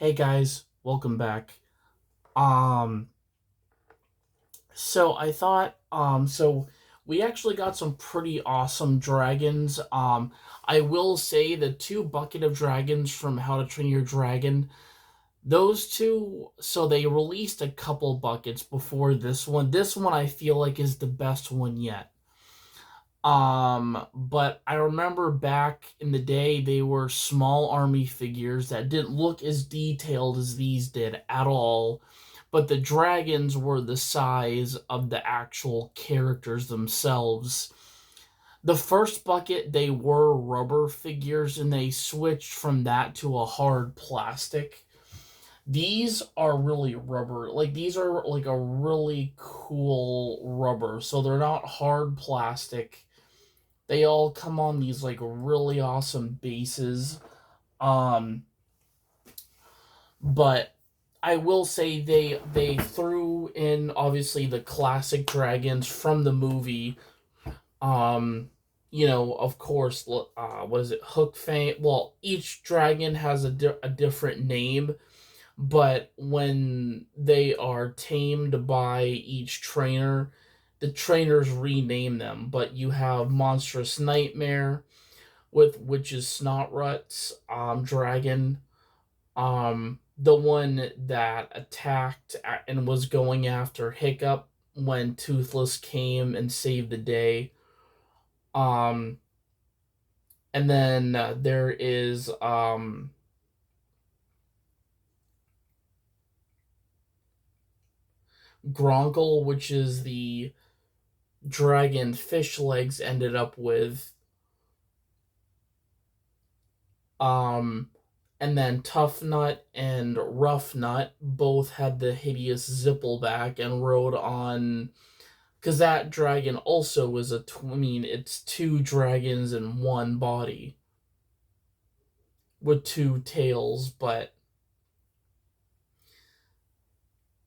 Hey guys, welcome back. Um, so I thought, so we actually got some pretty awesome dragons. I will say the two bucket of dragons from How to Train Your Dragon, those two, so they released a couple buckets before this one. This one I feel like is the best one yet. But I remember back in the day, they were small army figures that didn't look as detailed as these did at all. But the dragons were the size of the actual characters themselves. The first bucket, they were rubber figures, and they switched from that to a hard plastic. These are really rubber. Like, these are like a really cool rubber. So they're not hard plastic. They all come on these like really awesome bases. Um, but I will say they threw in obviously the classic dragons from the movie. Um, of course, what is it? Hook Fang. Well, each dragon has a different name, but when they are tamed by each trainer, the trainers rename them. But you have Monstrous Nightmare with Witch's Snotrut's dragon, the one that attacked and was going after Hiccup when Toothless came and saved the day. Um, and then there is Gronkle, which is the dragon Fish Legs ended up with. Um, and then Tough Nut and Rough Nut both had the hideous Zippleback and rode on, because that dragon also was I mean, it's two dragons in one body with two tails, but.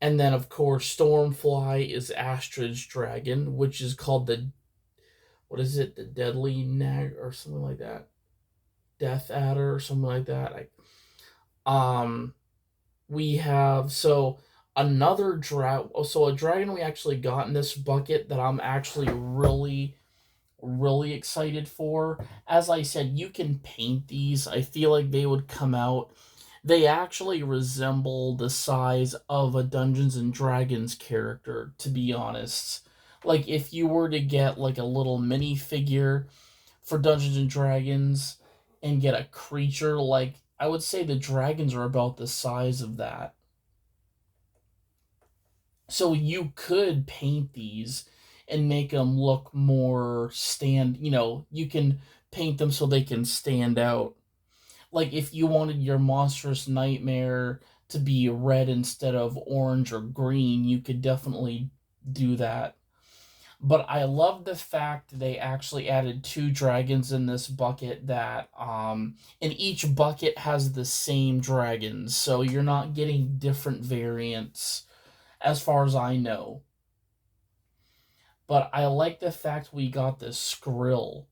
And then, of course, Stormfly is Astrid's dragon, which is called what is it, the Deadly Nag or something like that? Death Adder or something like that. Um, we have, so another so a dragon we actually got in this bucket that I'm actually really excited for. As I said, you can paint these. I feel like they would come out. They actually resemble the size of a Dungeons and Dragons character, to be honest. Like, if you were to get like a little mini figure for Dungeons and Dragons and get a creature, like, I would say the dragons are about the size of that. So you could paint these and make them look more you can paint them so they can stand out. Like, if you wanted your Monstrous Nightmare to be red instead of orange or green, you could definitely do that. But I love the fact they actually added two dragons in this bucket and each bucket has the same dragons, so you're not getting different variants as far as I know. But I like the fact we got the Skrill.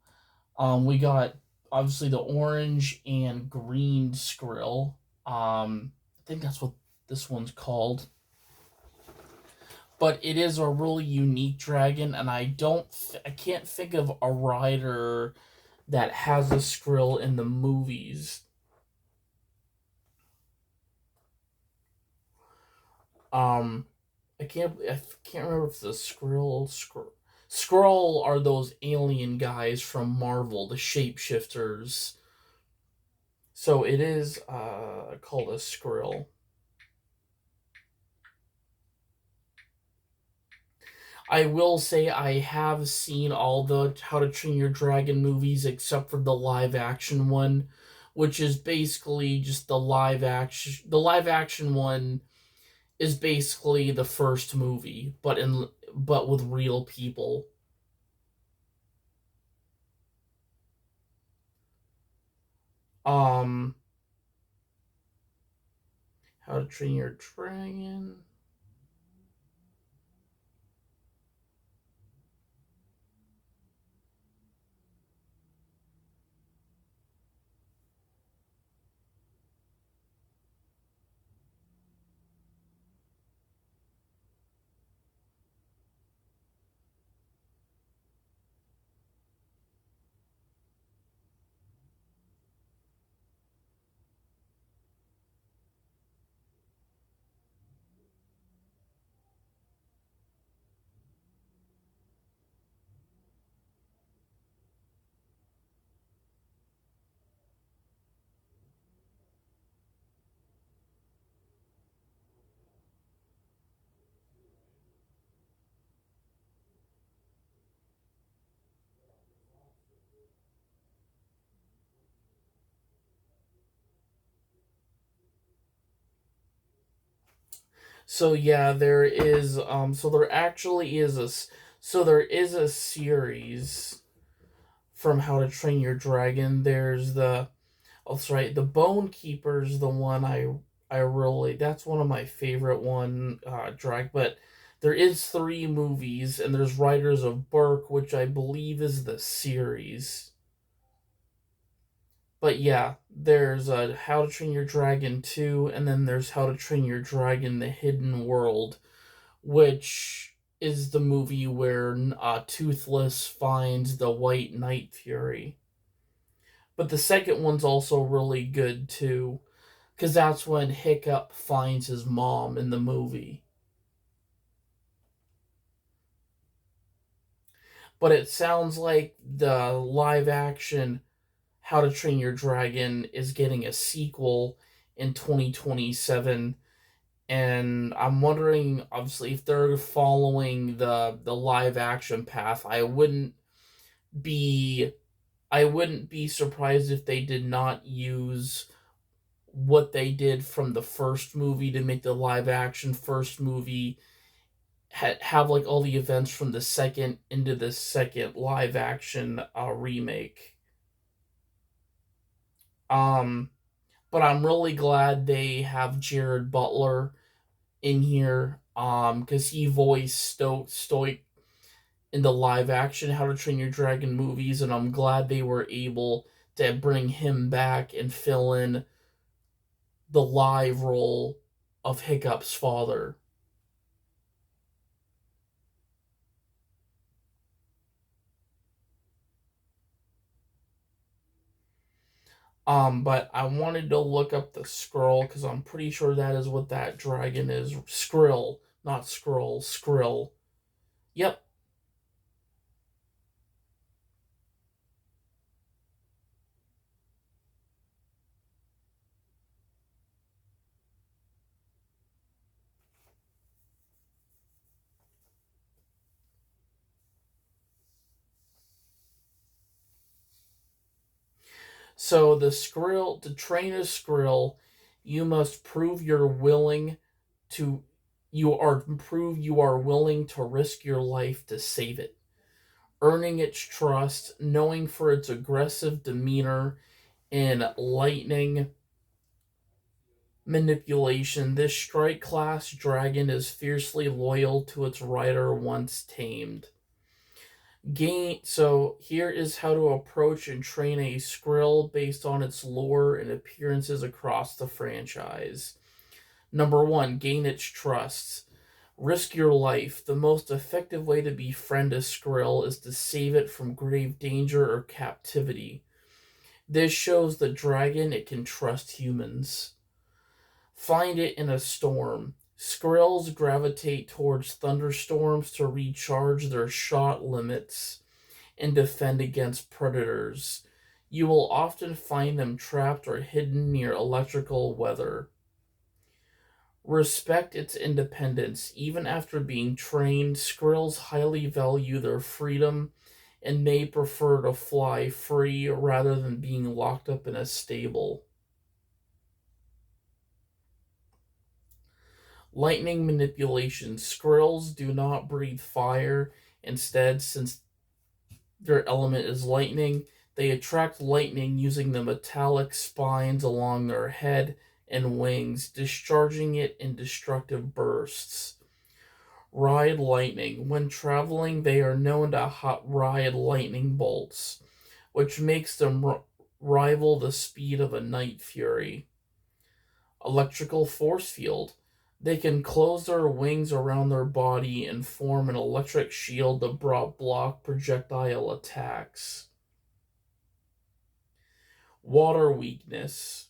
We got obviously the orange and green Skrill. I think that's what this one's called. But it is a really unique dragon, and I can't think of a rider that has a Skrill in the movies. Um, I can't remember if the Skrull are those alien guys from Marvel, the shapeshifters. So it is called a Skrill. I will say I have seen all the How to Train Your Dragon movies except for the live action one, which is basically just the live action. The live action one is basically the first movie, but with real people. Um, How to Train Your Dragon. So yeah, there is so there actually is so there is a series from How to Train Your Dragon. There's the oh, that's right, the Bone Keeper's the one I really that's one of my favorite drag, but there is three movies and there's Riders of Berk, which I believe is the series. But yeah, there's How to Train Your Dragon 2, and then there's How to Train Your Dragon The Hidden World, which is the movie where Toothless finds the White Night Fury. But the second one's also really good too, because that's when Hiccup finds his mom in the movie. But it sounds like the live action How to Train Your Dragon is getting a sequel in 2027, and I'm wondering, obviously, if they're following the live action path. Be I wouldn't be surprised if they did not use what they did from the first movie to make the live action first movie have like all the events from the second into the second live action remake. Um, but I'm really glad they have Jared Butler in here because he voiced Stoic in the live action How to Train Your Dragon movies, and I'm glad they were able to bring him back and fill in the live role of Hiccup's father. But I wanted to look up the scroll because I'm pretty sure that is what that dragon is. Skrill, not scroll, Skrill. Yep. So the Skrill, to train a Skrill, you must prove you're willing to, you are willing to risk your life to save it. Earning its trust, knowing for its aggressive demeanor and lightning manipulation, this strike class dragon is fiercely loyal to its rider once tamed. So here is how to approach and train a Skrill based on its lore and appearances across the franchise. Number one, gain its trust. Risk your life. The most effective way to befriend a Skrill is to save it from grave danger or captivity. This shows the dragon it can trust humans. Find it in a storm. Skrills gravitate towards thunderstorms to recharge their shot limits and defend against predators. You will often find them trapped or hidden near electrical weather. Respect its independence. Even after being trained, Skrills highly value their freedom and may prefer to fly free rather than being locked up in a stable. Lightning manipulation. Skrills do not breathe fire. Instead, since their element is lightning, they attract lightning using the metallic spines along their head and wings, discharging it in destructive bursts. Ride lightning. When traveling, they are known to ride lightning bolts, which makes them rival the speed of a night fury. Electrical force field. They can close their wings around their body and form an electric shield to block projectile attacks. Water weakness.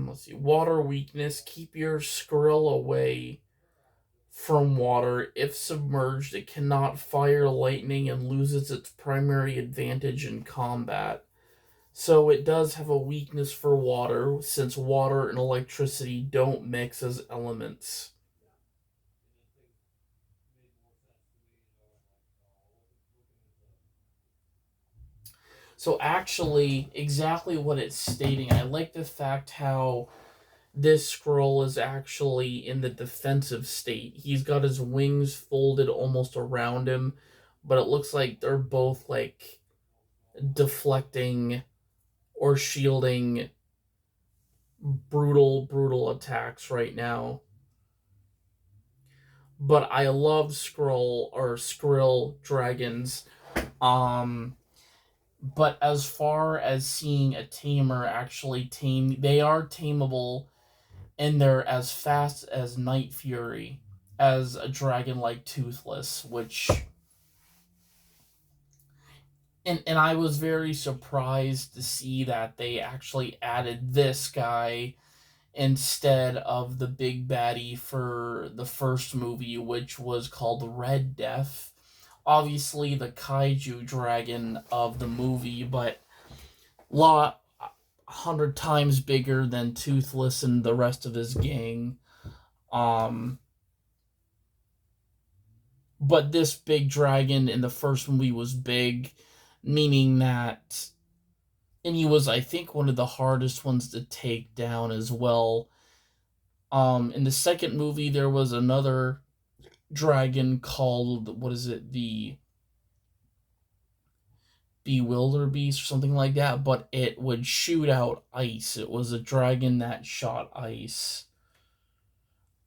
Let's see. Water weakness. Keep your Skrill away from water. If submerged, it cannot fire lightning and loses its primary advantage in combat. So it does have a weakness for water, since water and electricity don't mix as elements. So actually, exactly what it's stating. I like the fact how this scroll is actually in the defensive state. He's got his wings folded almost around him, but it looks like they're both like deflecting or shielding brutal attacks right now. But I love scroll or skrill dragons. Um but as far as seeing a tamer actually tame, they are tameable, and they're as fast as Night Fury, as a dragon like Toothless, which, and I was very surprised to see that they actually added this guy instead of the big baddie for the first movie, which was called Red Death. Obviously, the kaiju dragon of the movie, but lot 100 times bigger than Toothless and the rest of his gang. Um, but this big dragon in the first movie was big, meaning that, and he was, I think, one of the hardest ones to take down as well. In the second movie, there was another dragon called, what is it, the Bewilder Beast or something like that, but it would shoot out ice. It was a dragon that shot ice.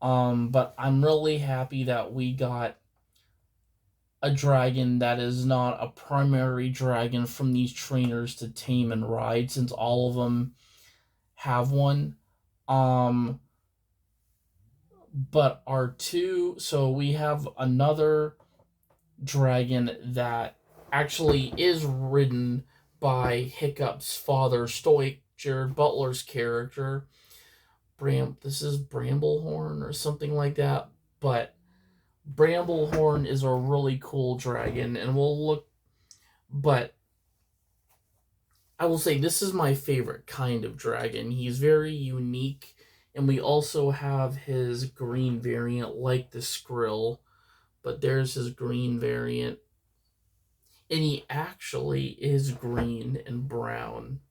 But I'm really happy that we got a dragon that is not a primary dragon from these trainers to tame and ride, since all of them have one. Um, but our two, so we have another dragon that actually is ridden by Hiccup's father, Stoic, Jared Butler's character. This is Bramblehorn or something like that. But Bramblehorn is a really cool dragon, and we'll look. But I will say this is my favorite kind of dragon. He's very unique, and we also have his green variant, like the Skrill. But there's his green variant, and he actually is green and brown.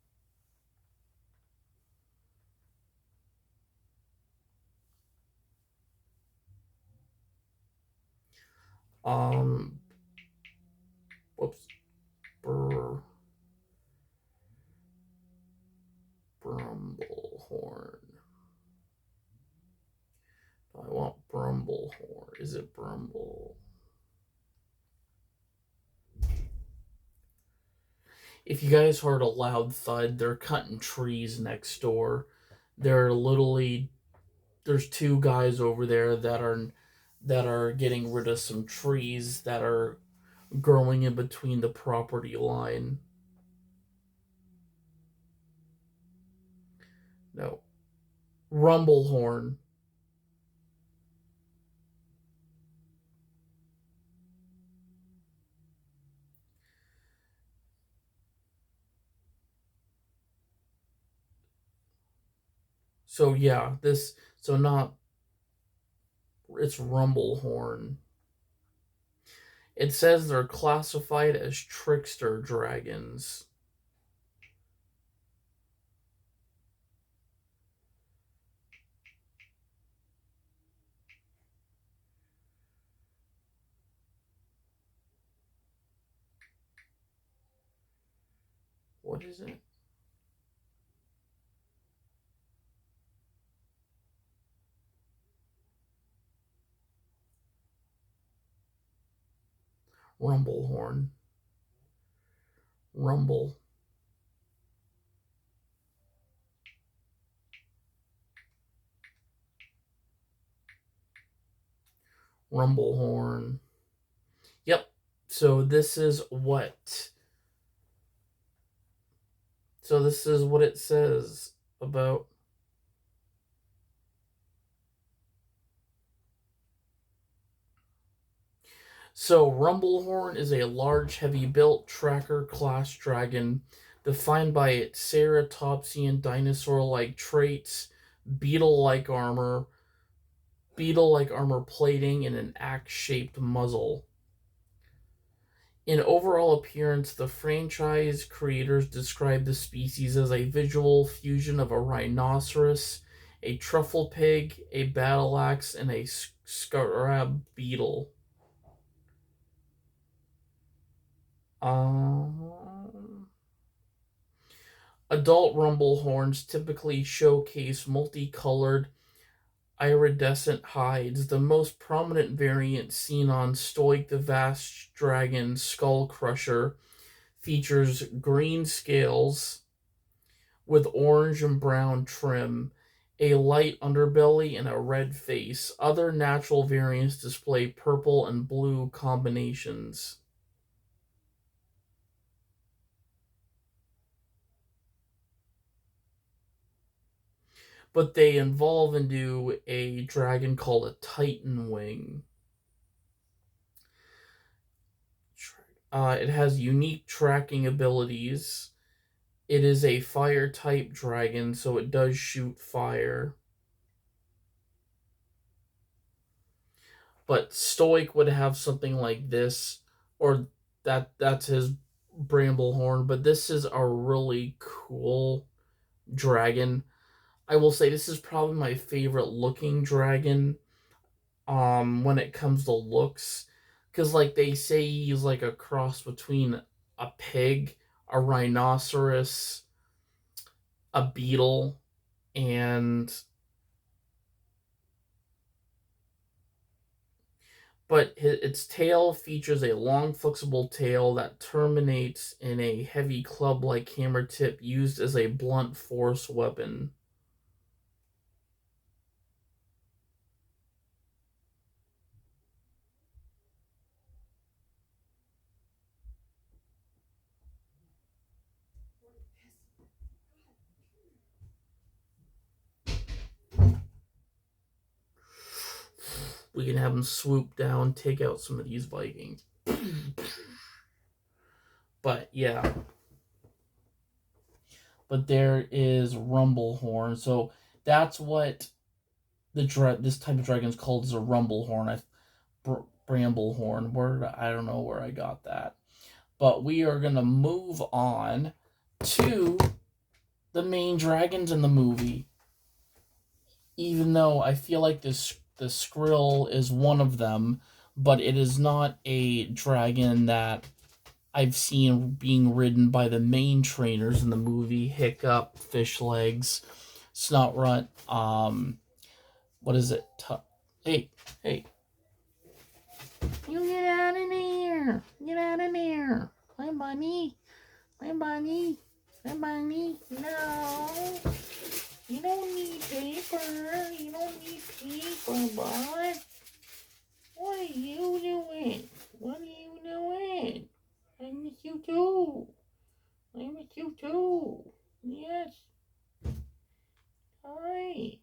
Um, whoops, Br- Brumblehorn. I want Brumblehorn. Is it Brumble? If you guys heard a loud thud, they're cutting trees next door. They're literally, there's two guys over there that are getting rid of some trees that are growing in between the property line. No, Rumblehorn. So yeah, this, so not, it's Rumblehorn. It says they're classified as trickster dragons. What is it? Rumblehorn. Rumble. Rumblehorn. Yep. So this is what. So this is what it says about. So Rumblehorn is a large, heavy-built tracker class dragon defined by its ceratopsian dinosaur-like traits, beetle-like armor, beetle-like armor plating, and an axe-shaped muzzle. In overall appearance, the franchise creators describe the species as a visual fusion of a rhinoceros, a truffle pig, a battle axe, and a scarab beetle. Um, Adult rumble horns typically showcase multicolored iridescent hides. The most prominent variant seen on Stoic the Vast Dragon Skull Crusher features green scales with orange and brown trim, a light underbelly, and a red face. Other natural variants display purple and blue combinations. But they evolve into a dragon called a Titan Wing. It has unique tracking abilities. It is a fire type dragon, so it does shoot fire. But Stoic would have something like this, or that's his Bramblehorn. But this is a really cool dragon. I will say this is probably my favorite looking dragon. When it comes to looks, because like they say he's like a cross between a pig, a rhinoceros, a beetle, and but its tail features a long, flexible tail that terminates in a heavy club like hammer tip used as a blunt force weapon. We can have them swoop down, take out some of these Vikings. But yeah. But there is Rumblehorn. So that's what this type of dragon is called, is a Rumblehorn. Bramblehorn. I don't know where I got that. But we are gonna move on to the main dragons in the movie. Even though I feel like the Skrill is one of them, but it is not a dragon that I've seen being ridden by the main trainers in the movie. Hiccup, Fish Legs, Snotrunt, what is it? Hey, hey. You get out of there. Get out of there. Hi, bunny. Hi, bunny. Hi, bunny. No. You don't need paper. You don't need paper, bud. What are you doing? What are you doing? I miss you too. I miss you too. Yes. Hi.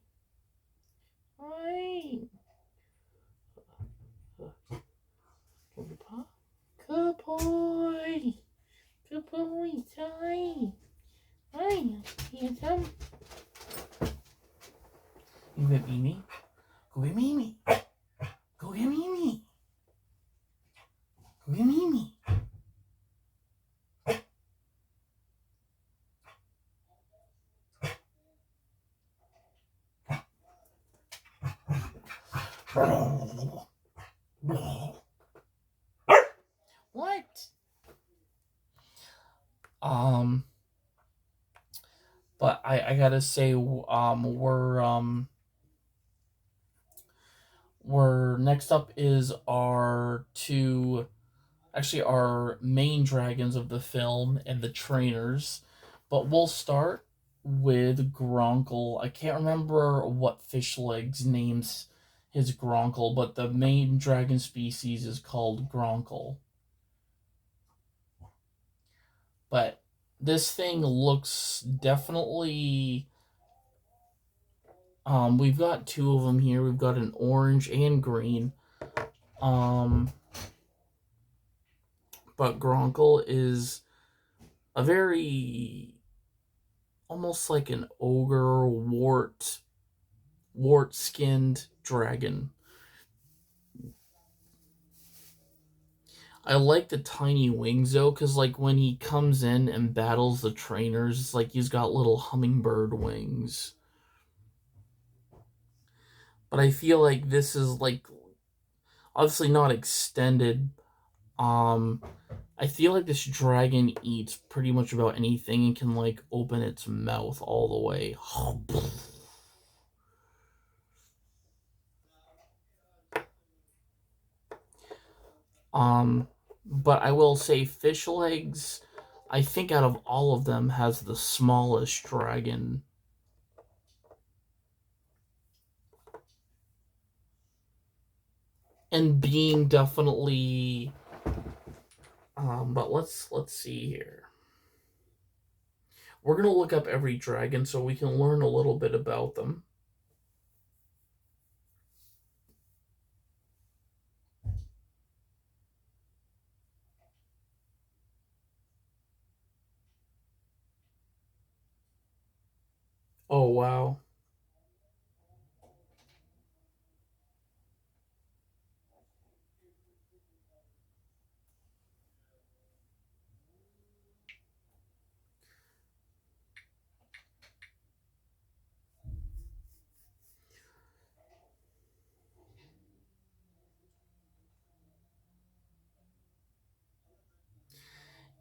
Hi. Good boy. Good boy. Hi. Hi. Handsome. You get Mimi? Go get Mimi. Go get Mimi. Go get Mimi. What? But I gotta say, we're next up is our main dragons of the film and the trainers. But we'll start with Gronkle. I can't remember what Fish Legs names his Gronkle, but the main dragon species is called Gronkle. But this thing looks definitely. We've got two of them here. We've got an orange and green. But Gronkle is a very almost like an ogre wart skinned dragon. I like the tiny wings though, because like when he comes in and battles the trainers, it's like he's got little hummingbird wings. But I feel like this is like obviously not extended. Um, I feel like this dragon eats pretty much about anything and can like open its mouth all the way. Um, but I will say fish legs, I think out of all of them has the smallest dragon. And being definitely but let's see here. We're gonna look up every dragon so we can learn a little bit about them. Oh wow.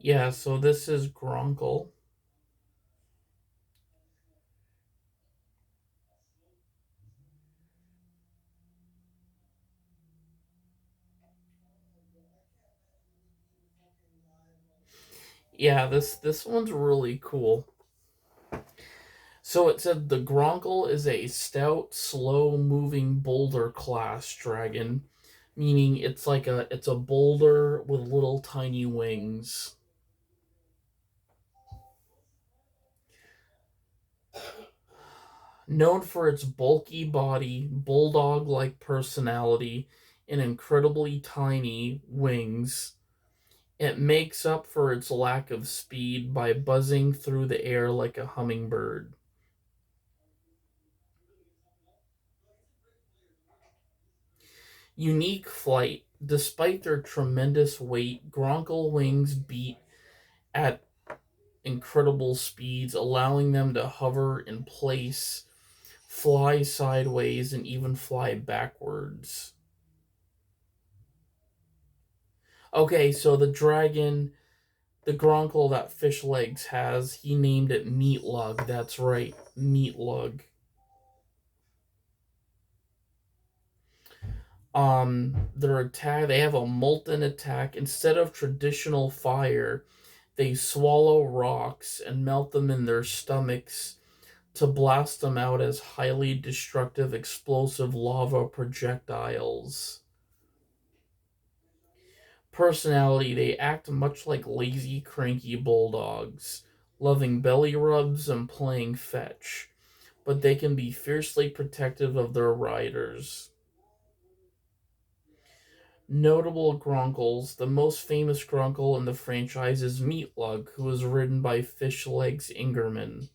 Yeah, so this is Gronkle. Yeah, this one's really cool. So it said the Gronkle is a stout, slow-moving boulder class dragon, meaning it's a boulder with little tiny wings. Known for its bulky body, bulldog-like personality, and incredibly tiny wings, it makes up for its lack of speed by buzzing through the air like a hummingbird. Unique flight. Despite their tremendous weight, Gronkle wings beat at incredible speeds, allowing them to hover in place, fly sideways, and even fly backwards. Okay, so the Gronkle that Fish Legs has, he named it Meat Lug. That's right, Meat Lug. Their attack, they have a molten attack. Instead of traditional fire, they swallow rocks and melt them in their stomachs to blast them out as highly destructive explosive lava projectiles. Personality, they act much like lazy, cranky bulldogs, loving belly rubs and playing fetch, but they can be fiercely protective of their riders. Notable Gronkles, the most famous Gronkle in the franchise is Meatlug, who was ridden by Fish Legs Ingerman.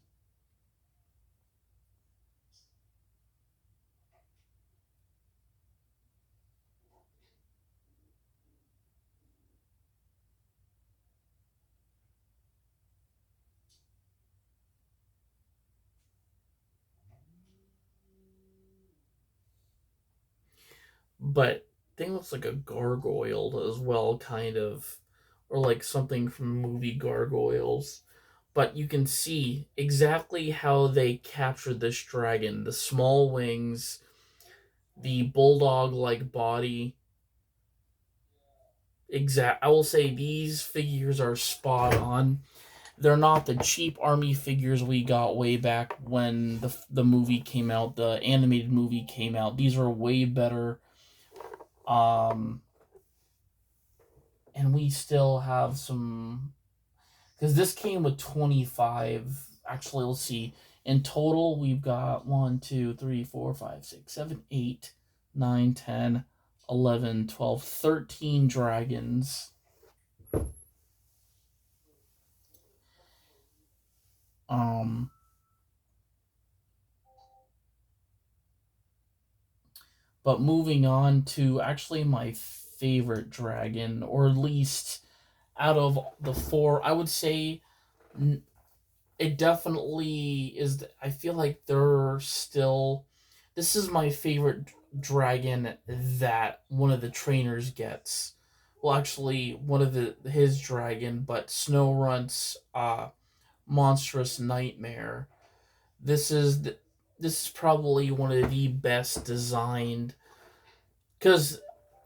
But thing looks like a gargoyle as well, kind of, or like something from the movie Gargoyles. But you can see exactly how they captured this dragon: the small wings, the bulldog-like body. I will say these figures are spot on. They're not the cheap army figures we got way back when the movie came out, the animated movie came out. These are way better. Um, and we still have some because this came with 25. Actually, let's see. In total, we've got 1, 2, 3, 4, 5, 6, 7, 8, 9, 10, 11, 12, 13 dragons. Um, but moving on to actually my favorite dragon, or at least out of the four, I would say it definitely is. I feel like they're still. This is my favorite dragon that one of the trainers gets. Well, actually, one of the his dragon, but Snowrunt's monstrous nightmare. This is this is probably one of the best designed, because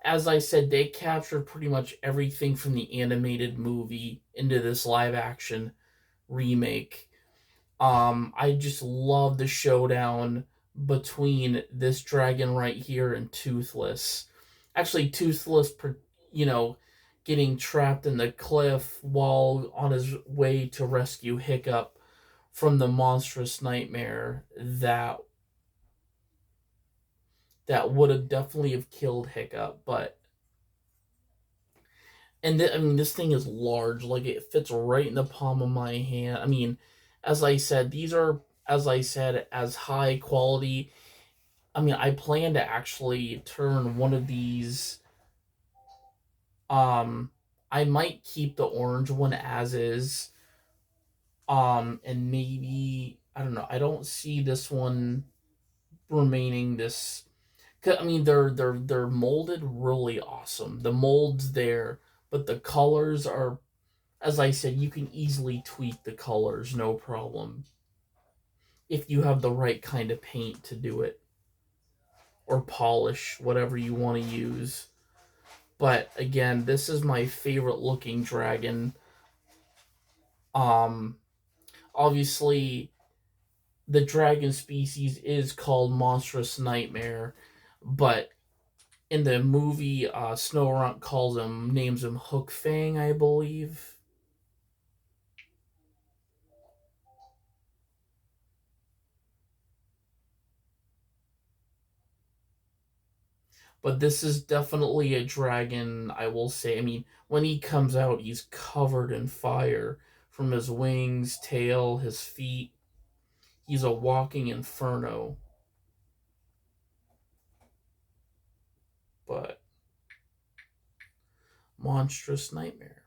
as I said, they captured pretty much everything from the animated movie into this live action remake. I just love the showdown between this dragon right here and Toothless. Actually, Toothless, you know, getting trapped in the cliff while on his way to rescue Hiccup from the monstrous nightmare that would have definitely have killed Hiccup. But I mean, this thing is large. Like, it fits right in the palm of my hand. I mean, as I said, these are, as I said, as high quality. I mean, I plan to actually turn one of these. Um, I might keep the orange one as is. And maybe I don't know. I don't see this one remaining this. I mean, they're molded really awesome. The mold's there, but the colors are, as I said, you can easily tweak the colors, no problem, if you have the right kind of paint to do it, or polish, whatever you want to use. But again, this is my favorite looking dragon. Um, Obviously, the dragon species is called Monstrous Nightmare, but in the movie, Snowrunt names him Hook Fang, I believe. But this is definitely a dragon, I will say. I mean, when he comes out, he's covered in fire from his wings, tail, his feet. He's a walking inferno. But monstrous nightmare.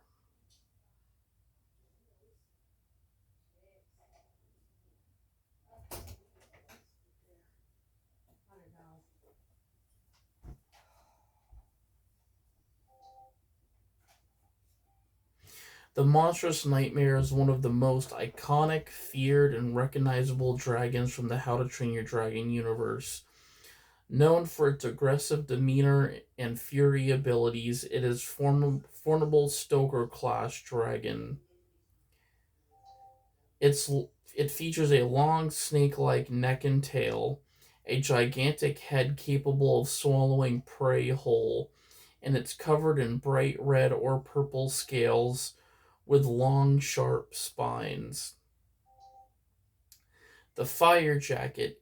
The monstrous nightmare is one of the most iconic, feared, and recognizable dragons from the How to Train Your Dragon universe. Known for its aggressive demeanor and fury abilities, it is formidable Stoker class dragon. It's it features a long snake-like neck and tail, a gigantic head capable of swallowing prey whole, and it's covered in bright red or purple scales with long sharp spines. The fire jacket,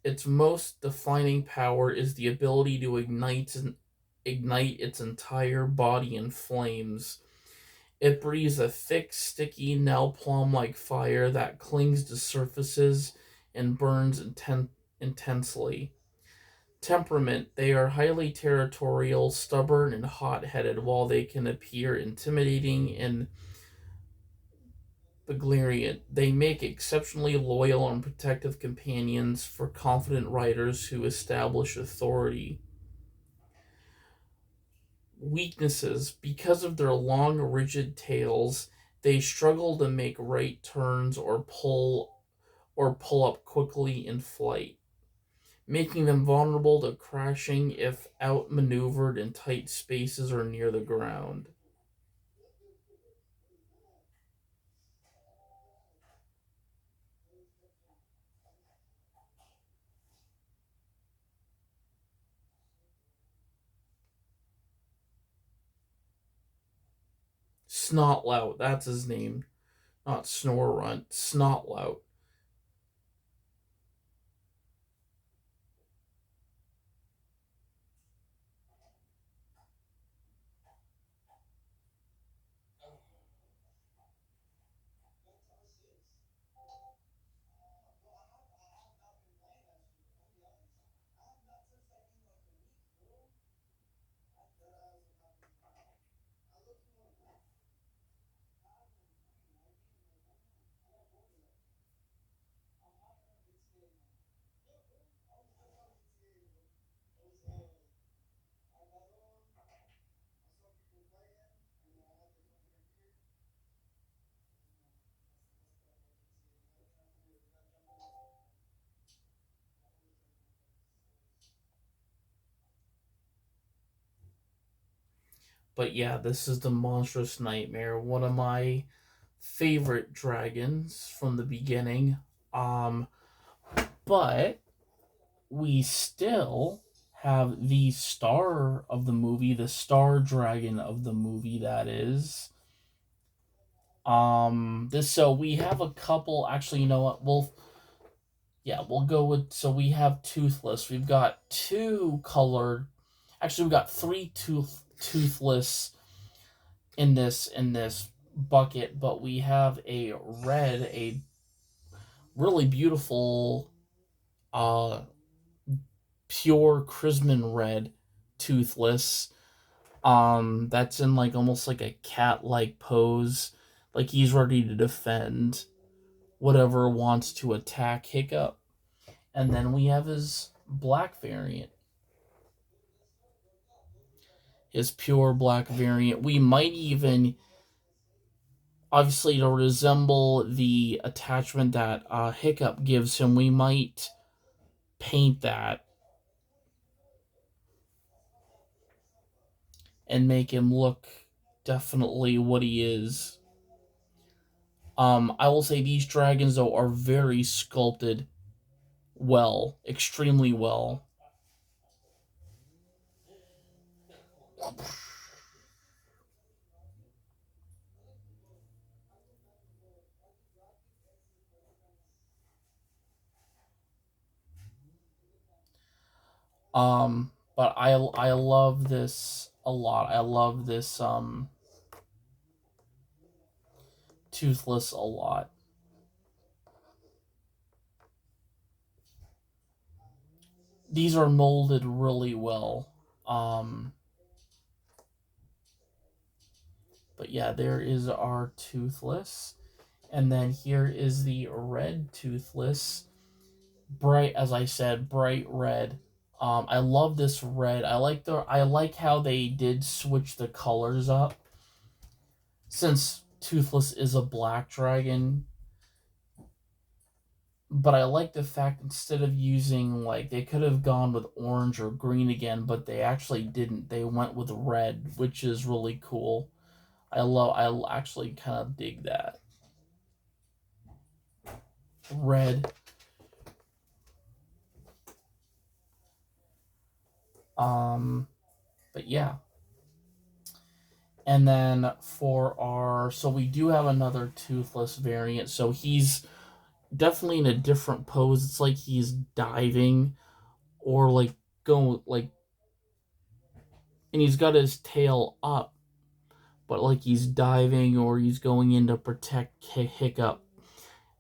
its most defining power is the ability to ignite its entire body in flames. It breathes a thick, sticky, napalm like fire that clings to surfaces and burns intensely. Temperament: they are highly territorial, stubborn, and hot headed, while they can appear intimidating and Beleriand. They make exceptionally loyal and protective companions for confident riders who establish authority. Weaknesses: because of their long, rigid tails, they struggle to make right turns or pull up quickly in flight, making them vulnerable to crashing if outmaneuvered in tight spaces or near the ground. Snotlout, that's his name, not Snorunt. Snotlout. But yeah, this is the Monstrous Nightmare, one of my favorite dragons from the beginning. Um, but we still have the star of the movie, the star dragon of the movie, that is. This so we have a couple. Actually, you know what? We'll go with. So we have toothless. We've got two colored. Actually, we've got three toothless in this bucket, but we have a really beautiful, uh, pure Chrisman red toothless. That's in like almost like a cat-like pose, like he's ready to defend whatever wants to attack Hiccup. And then we have his black variant, his pure black variant. We might even, obviously, to resemble the attachment that Hiccup gives him, we might paint that and make him look definitely what he is. I will say these dragons though are very sculpted well, extremely well. But I love this a lot. I love this toothless a lot. These are molded really well. Um, but yeah, there is our toothless, and then here is the red toothless. Bright, as I said, bright red. I love this red. I like how they did switch the colors up. Since Toothless is a black dragon, but I like the fact instead of using, like, they could have gone with orange or green again, but they actually didn't. They went with red, which is really cool. I actually kind of dig that. Red. Um but yeah. And then for our, so we do have another toothless variant. So he's definitely in a different pose. It's like he's diving or like going like, and he's got his tail up, but like he's diving or he's going in to protect Hiccup.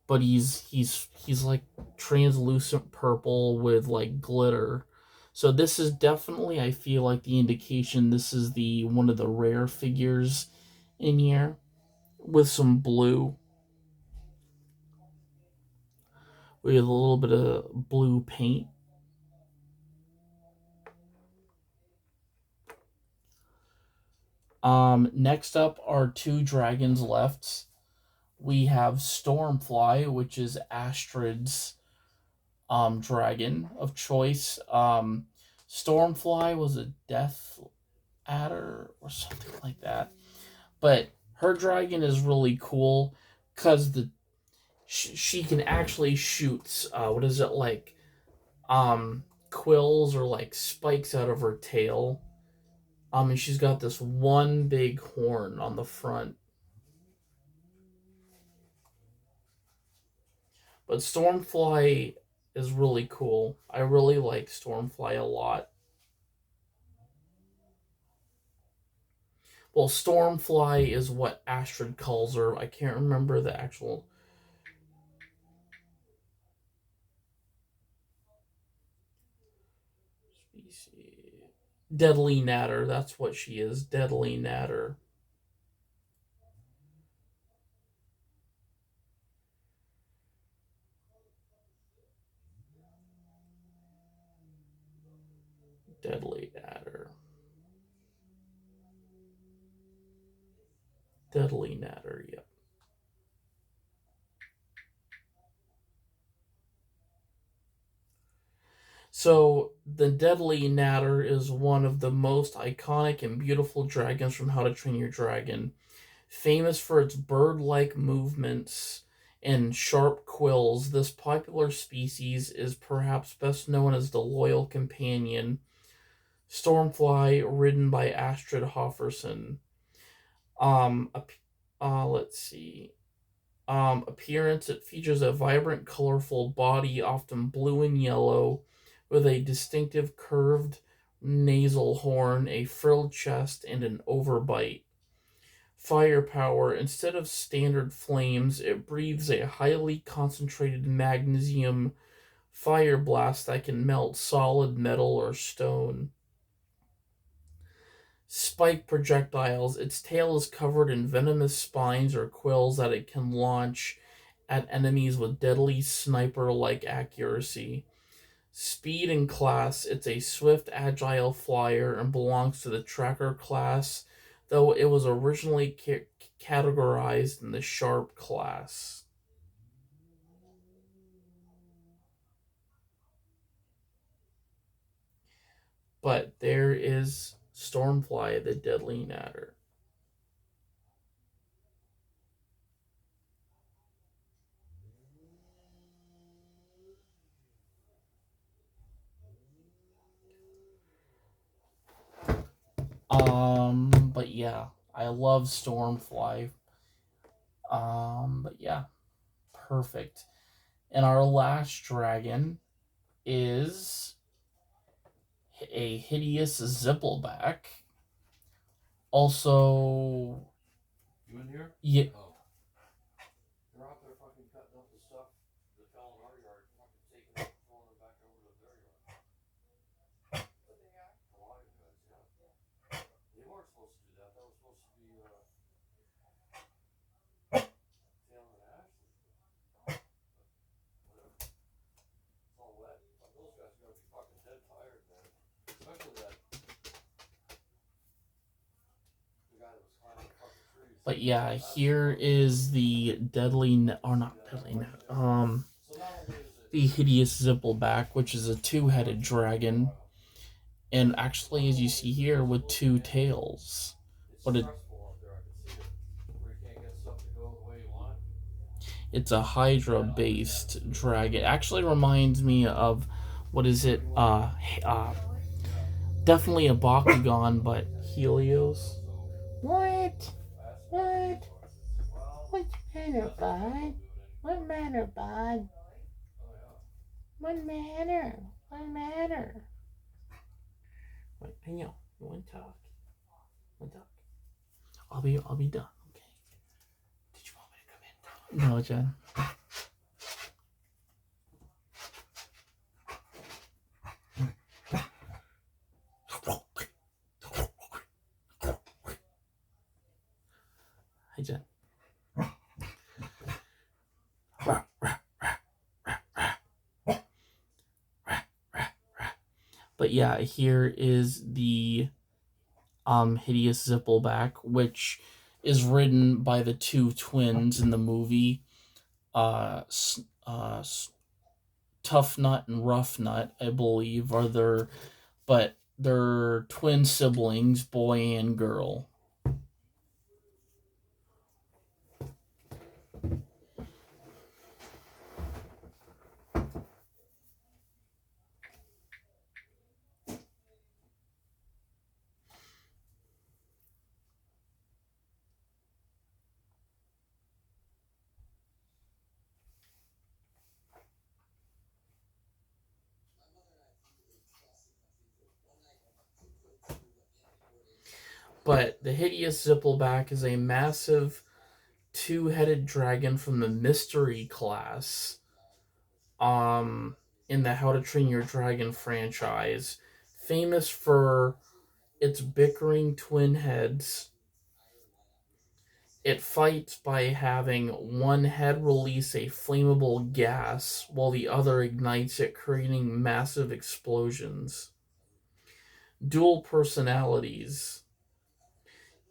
But he's like translucent purple with like glitter. So this is definitely, I feel like, the indication this is the one of the rare figures in here with some blue. We have a little bit of blue paint. Next up are two dragons left. We have Stormfly, which is Astrid's dragon of choice. Stormfly was a death adder or something like that. But her dragon is really cool because she can actually shoot what is it, like quills or like spikes out of her tail. And she's got this one big horn on the front. But Stormfly is really cool. I really like Stormfly a lot. Well, Stormfly is what Astrid calls her. I can't remember the actual species. Deadly Natter. That's what she is. Deadly Natter. Deadly Natter. Deadly Natter. Yep. So, the Deadly Natter is one of the most iconic and beautiful dragons from How to Train Your Dragon. Famous for its bird like movements and sharp quills, this popular species is perhaps best known as the loyal companion, Stormfly, ridden by Astrid Hofferson. Um, let's see. Appearance, it features a vibrant, colorful body, often blue and yellow, with a distinctive curved nasal horn, a frilled chest, and an overbite. Firepower, instead of standard flames, it breathes a highly concentrated magnesium fire blast that can melt solid metal or stone. Spike projectiles, its tail is covered in venomous spines or quills that it can launch at enemies with deadly sniper like accuracy. Speed and class, it's a swift, agile flyer and belongs to the tracker class, though it was originally categorized in the sharp class. But there is Stormfly, the Deadly Natter. But yeah, I love Stormfly. But yeah, perfect. And our last dragon is a hideous Zippleback. Also, You in here? yeah, Oh. They're out there fucking cutting up the stuff that fell in our yard, fucking taking it and throwing it back over to their yard. A lot of guys, yeah. They weren't supposed to do that. That was supposed to be Taylor and Ashley. Whatever. It's all wet. But those guys are gonna be fucking dead tired, man. Especially that the guy that was climbing the fucking trees. but yeah, here is the or not deadly, So not only is it the hideous Zippleback, which is a two-headed dragon, and actually, as you see here, with two tails. it's But stressful out there, I can see it. Where you can't get stuff to go the way you want. it's a Hydra-based dragon. It actually reminds me of what is it? Definitely a Bakugan, but Helios. What? What? What's the matter, bud? What matter, bud? What matter? What matter? Wait, I know. You want to talk? Want to talk? I'll be done. Okay. Did you want me to come in? No, Jen. Hi, Jen. But yeah, here is the hideous Zippleback, which is ridden by the two twins in the movie, uh, uh, Tough Nut and Rough Nut, I believe, are their, but they're twin siblings, boy and girl. But the hideous Zippleback is a massive two-headed dragon from the mystery class, um, in the How to Train Your Dragon franchise, famous for its bickering twin heads. It fights by having one head release a flammable gas while the other ignites it, creating massive explosions. Dual personalities.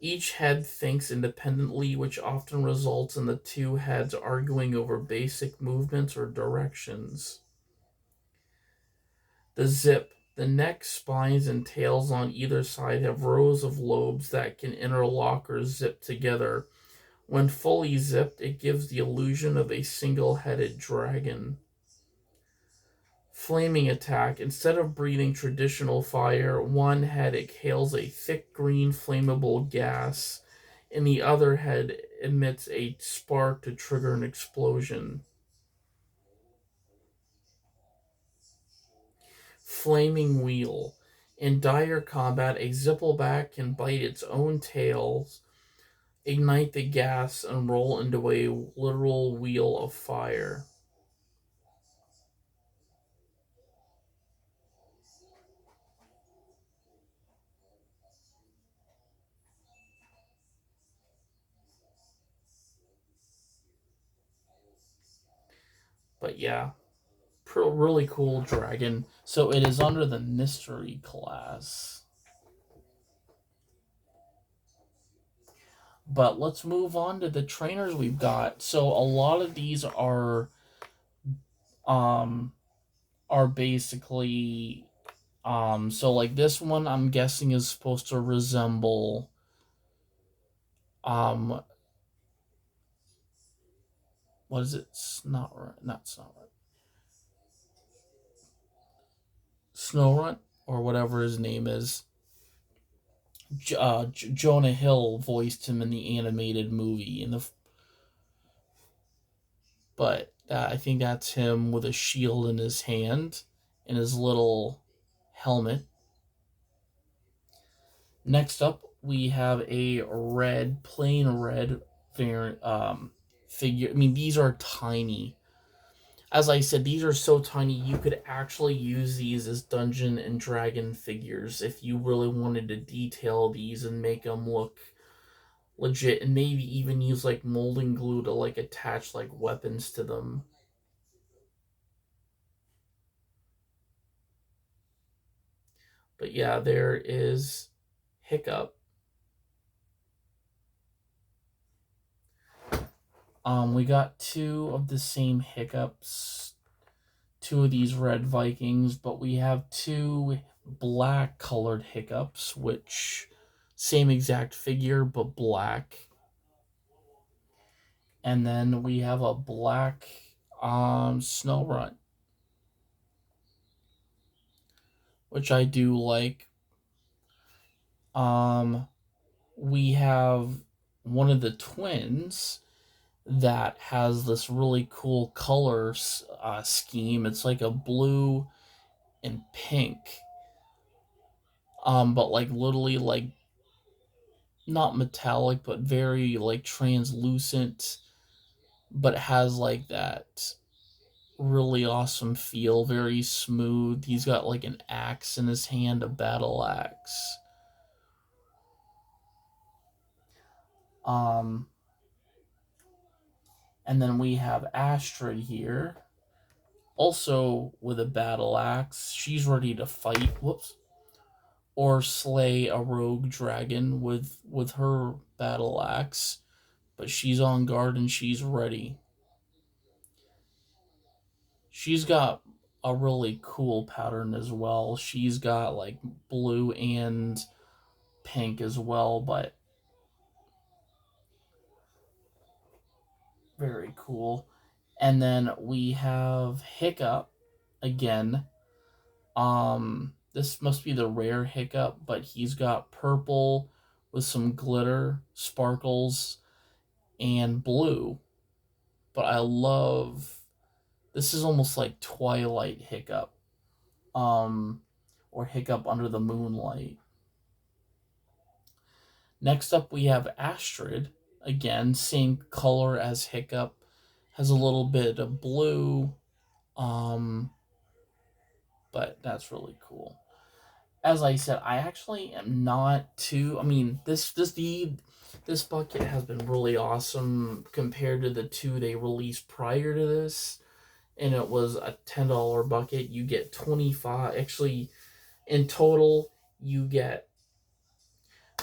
Each head thinks independently, which often results in the two heads arguing over basic movements or directions. The zip. The neck, spines, and tails on either side have rows of lobes that can interlock or zip together. When fully zipped, it gives the illusion of a single headed dragon. Flaming attack. Instead of breathing traditional fire, one head exhales a thick green flammable gas, and the other head emits a spark to trigger an explosion. Flaming wheel. In dire combat, a zippleback can bite its own tail, ignite the gas, and roll into a literal wheel of fire. But yeah, really cool dragon. So it is under the mystery class. But let's move on to the trainers we've got. So a lot of these um are basically so like this one I'm guessing is supposed to resemble um what is it? Not right, not Snow right. Snowrun or whatever his name is. Jonah Hill voiced him in the animated movie in the but I think that's him with a shield in his hand and his little helmet. Next up, we have a red, plain red variant figure. I mean, these are tiny. As I said, these are so tiny you could actually use these as Dungeon and Dragon figures if you really wanted to detail these and make them look legit, and maybe even use like molding glue to like attach like weapons to them. But yeah, there is Hiccup. We got two of the same Hiccups, two of these red Vikings, but we have two black colored Hiccups, which same exact figure but black. And then we have a black Snowrun, which I do like. Um, we have one of the twins that has this really cool color scheme. It's like a blue and pink, but like literally like not metallic, but very like translucent, but has like that really awesome feel, very smooth. He's got like an axe in his hand, a battle axe. Um, and then we have Astrid here, also with a battle axe. She's ready to fight. Whoops. Or slay a rogue dragon with her battle axe, but she's on guard and she's ready. She's got a really cool pattern as well. She's got like blue and pink as well, but very cool. And then we have Hiccup again. This must be the rare Hiccup, but he's got purple with some glitter, sparkles, and blue. But I love this is almost like Twilight Hiccup. Um or Hiccup under the moonlight. Next up we have Astrid. Again, same color as Hiccup. Has a little bit of blue. Um but that's really cool. As I said, I actually am not too. I mean, this bucket has been really awesome compared to the two they released prior to this, and it was a $10 bucket. You get 25. Actually, in total, you get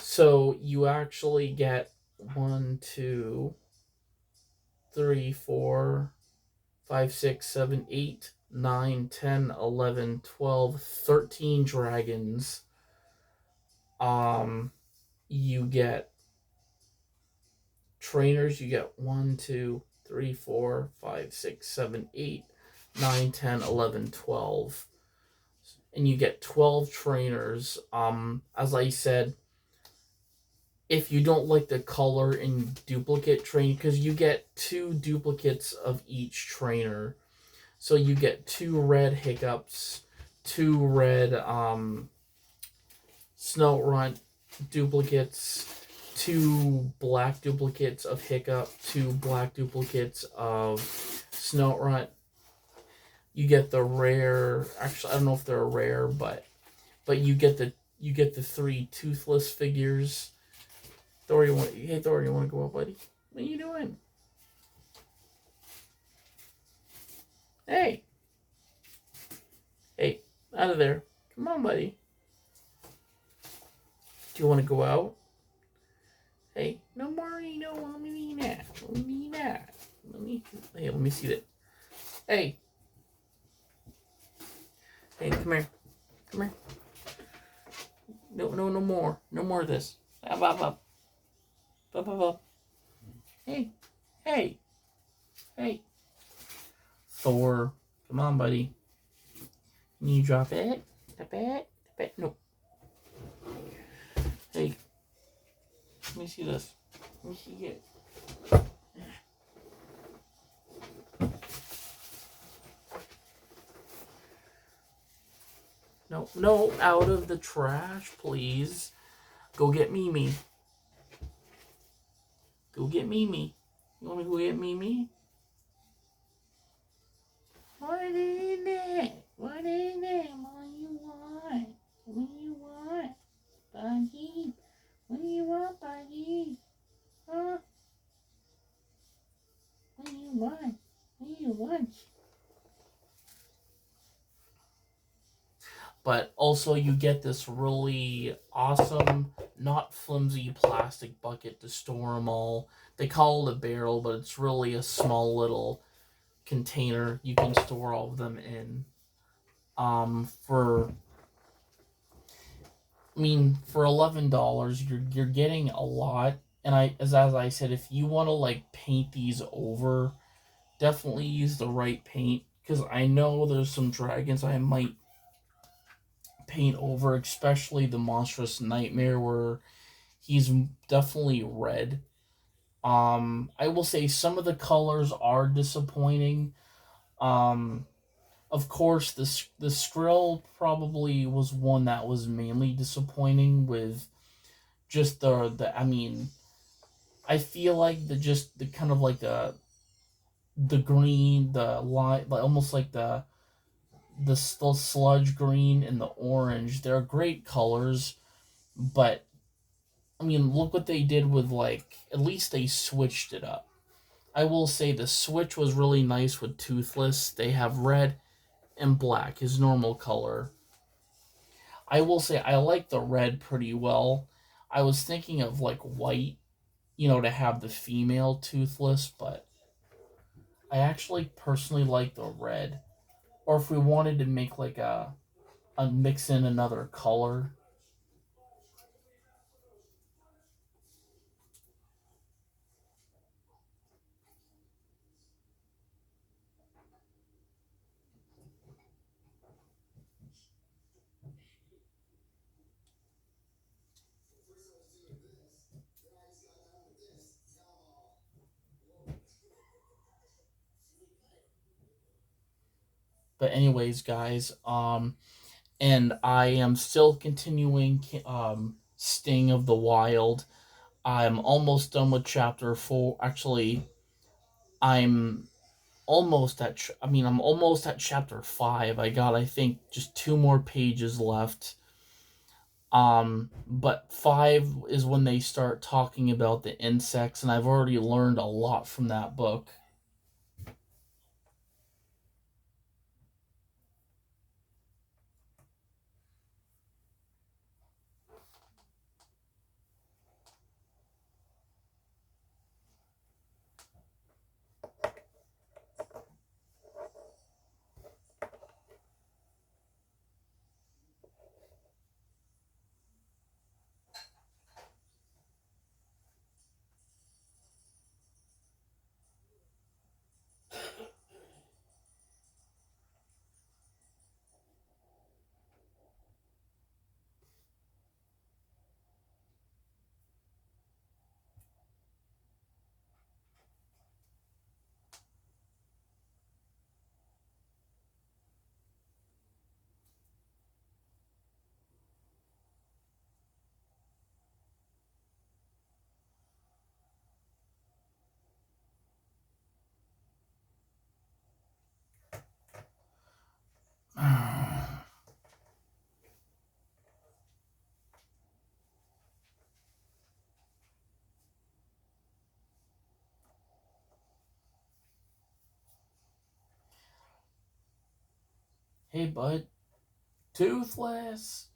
so you actually get one, two, three, four, five, six, seven, eight. 9, 10, 11, 12, 13 dragons. Um, you get trainers. You get 1, 2, 3, 4, 5, 6, 7, 8, 9, 10, 11, 12. And you get 12 trainers. As I said, if you don't like the color in duplicate train, because you get two duplicates of each trainer. So you get two red hiccups, two red Snoutrunt duplicates, two black duplicates of Hiccup, two black duplicates of Snoutrunt. You get the rare. Actually, I don't know if they're rare, but you get the three toothless figures. Thor, you want to go up, buddy? What are you doing? Hey, hey, out of there! Come on, buddy. Do you want to go out? Hey, no more, no, let me need that. Let me need that. Let me see that. Hey, hey, come here. Come here. No, no, no more. No more of this. Up, up, up. Up, up, up. Hey, hey, hey. Thor, come on, buddy. Can you drop it? Drop it? Drop it? No. Hey, let me see this. Let me see it. No, no, out of the trash, please. Go get Mimi. Go get Mimi. You want me to go get Mimi? What is it? What is it? What do you want? What do you want? Buggy? What do you want, Buggy? Huh? What do you want? What do you want? But also you get this really awesome, not flimsy plastic bucket to store them all. They call it a barrel, but it's really a small little container you can store all of them in. For for $11, you're getting a lot. And as I said, if you want to like paint these over, definitely use the right paint because I know there's some dragons I might paint over, especially the monstrous nightmare where he's definitely red. I will say some of the colors are disappointing. Um, of course, the Skrill probably was one that was mainly disappointing with just the. I feel like the kind of like the green, the light, like almost like the sludge green and the orange. They're great colors, but look what they did with like at least they switched it up. I will say the switch was really nice with Toothless. They have red and black, his normal color. I will say I like the red pretty well. I was thinking of like white, to have the female Toothless, but I actually personally like the red. Or if we wanted to make like a mix in another color. But anyways, guys, and I am still continuing Sting of the Wild. I'm almost done with chapter 4. Actually, I'm I'm almost at chapter 5. I got I think just two more pages left. But 5 is when they start talking about the insects and I've already learned a lot from that book. Hey, bud. Toothless.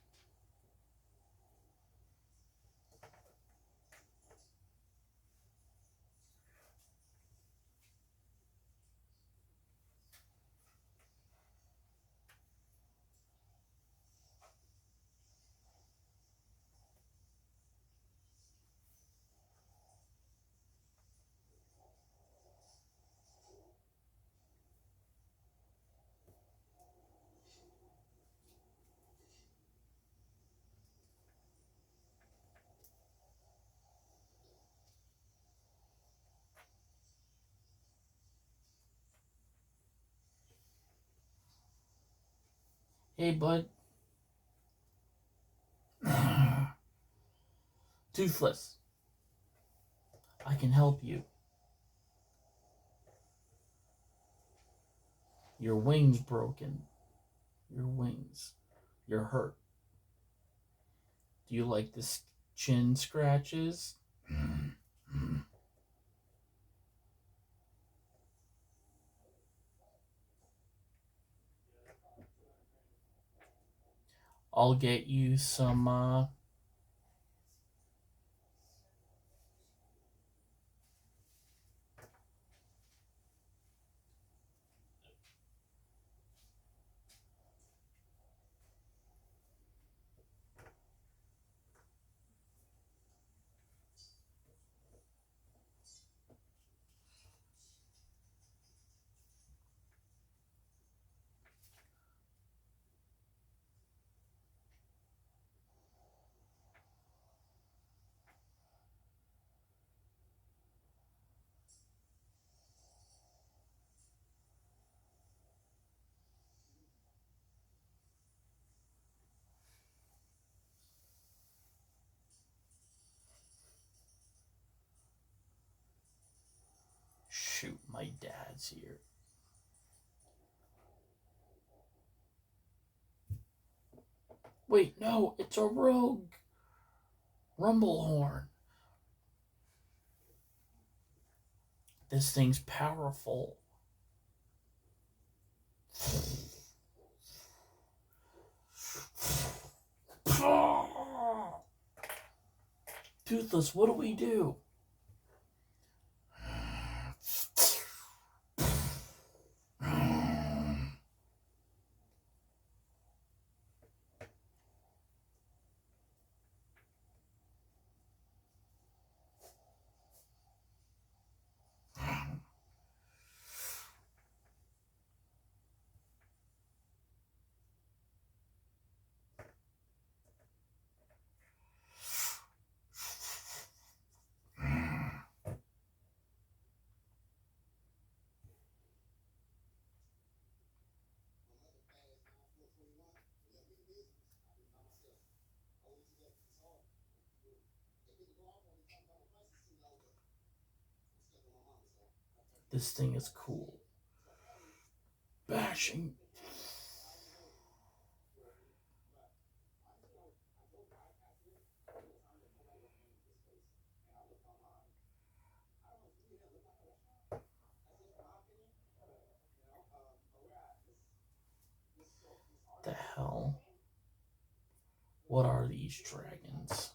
Hey, bud. Toothless. I can help you. Your wing's broken. Your wings. You're hurt. Do you like the chin scratches? I'll get you some, shoot, my dad's here. Wait, no, it's a rogue. Rumblehorn. This thing's powerful. Toothless, what do we do? This thing is cool. Bashing. The hell? What are these dragons?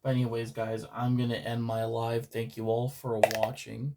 But anyways, guys, I'm gonna end my live. Thank you all for watching.